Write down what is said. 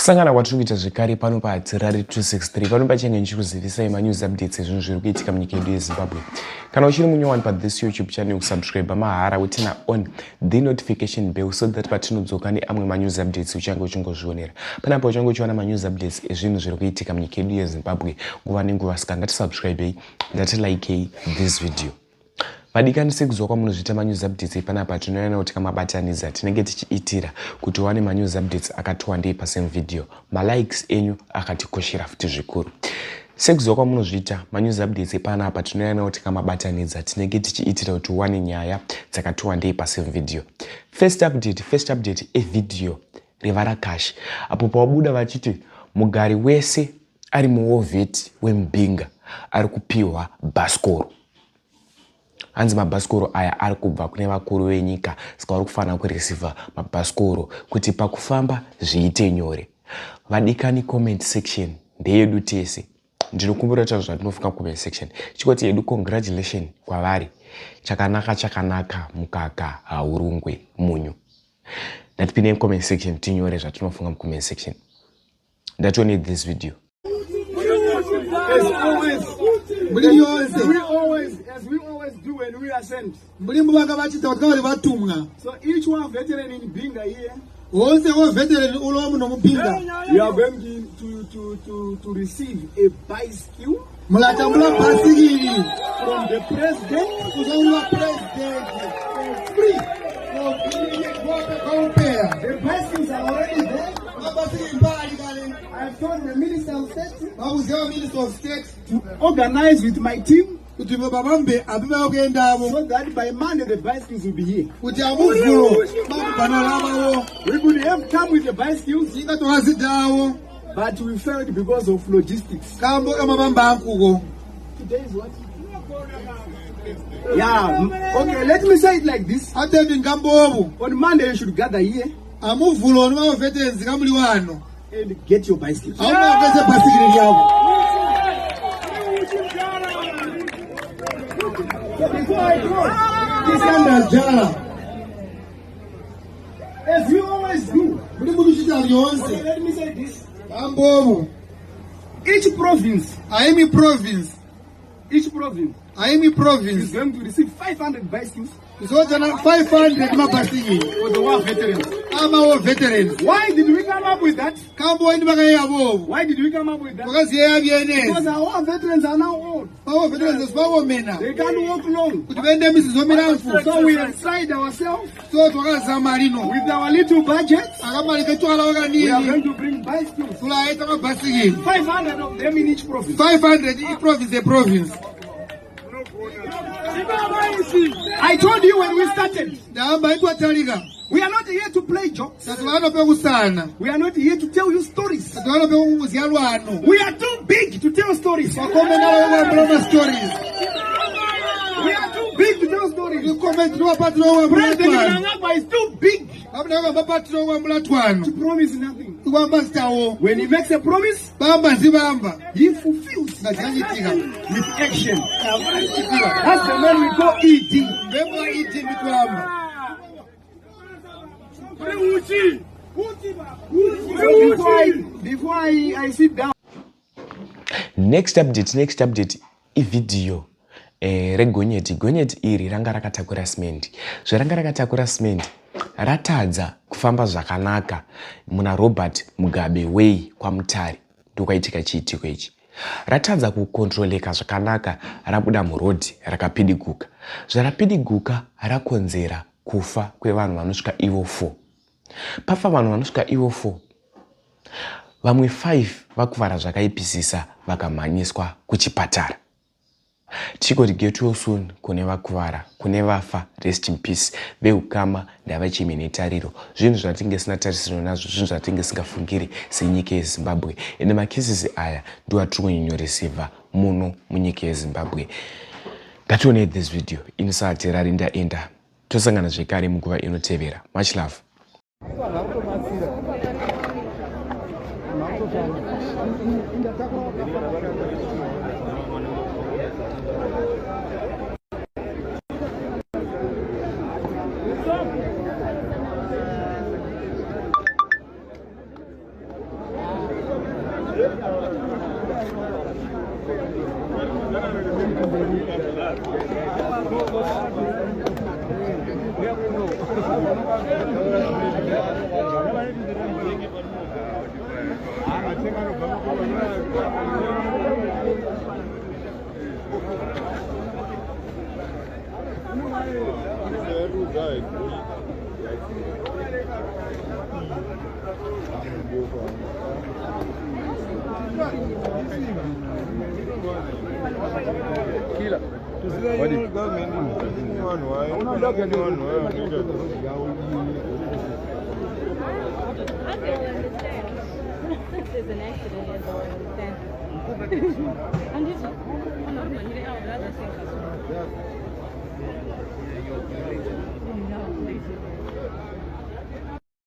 Kusangana kwatiri kuita zvekare pano paHadzirari 263 pano pachange ndichikuzivisai manews updates ezvinhu zviri kuitika munyika yedu yeZimbabwe. Kana uchiri munyowani pathis YouTube channel, kusubscribe mahara wetena on the notification bell so that patinodzoka neamwe manews updates uchange uchingozvionera. Panapo uchange uchiwana manews updates ezvinhu zviri kuitika munyika yedu yeZimbabwe nguva nenguva. Saka ngatisubscribei, ngatilikei this video. Vadikani sekuzwa kwamunozviita manews updates panapa tinoona kuti kamabataniza tinenge tichiitira kuti wane manews updates akati wandei pasame video. Malikes enyu akatikoshera futi zvikuru. Sekuzwa kwamunozviita manews updates panapa tinoona kuti kamabataniza tinenge tichiitira kuti wane nyaya dzakati wandei pasame video. First update video revara Cash apo pawabuda vachiti mugari wese ari muWOVET weMubinga ari kupiwa bhasikoro. Hanzi mabhasikoro aya ari kubva kune vakuru venyika saka vari kufanira kureceiva mabhasikoro kuti pakufamba zviite nyore. Vadikani comment section ndeyedu tese. Ndinokumbira kuti zvatinofunga comment section chikoti yedu congratulation kwavari. Chakanaka mukaka haurungwe munyu. Ndatipinei comment section tinyore zvatinofunga comment section. Ndatione this video. As we always do when we are sent. So each one veteran in Binga here, we are going to receive a bicycle from the president free. The bicycles are already there. I have told the Minister of State to organize with my team so that by Monday the bicycles will be here. We could have come with the bicycles, but we failed because of logistics. Today is what? Yeah, okay, let me say it like this. On Monday you should gather here and get your bicycles. As we always do, let me say this. Each province is going to receive 500 bicycles for the war veterans. Why did we come up with that? Because our war veterans are now old. They can't walk long. So we have tried ourselves with our little budget. We are going to bring bicycles. 500 of them in each province. 500 each province. I told you when we started, we are not here to play jokes. We are not here to tell you stories. We are too big to tell stories. We are too big to tell stories. President Mnangagwa is too big to promise nothing. When he makes a promise, he fulfills with action. That's the man we call ED. Before I sit down. Next update video regonyeti iri ranga rakatakura simende. Zvaranga rakatakura simende ratadza kufamba zvakanaka muna Robert Mugabe Way kwaMutare ndokaitika chiitiko ichi. Ratadza kukontroleka zvakanaka rabuda murodhi rakapidiguka. Zvarapidiguka rakonzera kufa kwevanhu vanosvika ivo 4. Pafa vanhu vanosvika ivo 4. Vamwe 5 vakuvara zvakaipisisa vakamhanyiswa kuchipatara. Tikoti get well soon kune vakuvara, kune vafa, rest in peace. Veukama ndavachimi netariro. Zvinhu zvatinge tarisiro nazvo, zvinhu zvatinge singafungiri senyika yeZimbabwe. Ende makesisi aya ndo atinonyonyoreseva muno munyika yeZimbabwe. Ngatione this video inosaHadzirari ndaenda. Tosangana zvekare munguva inotevera. Much love. There's an accident and don't understand. And this one,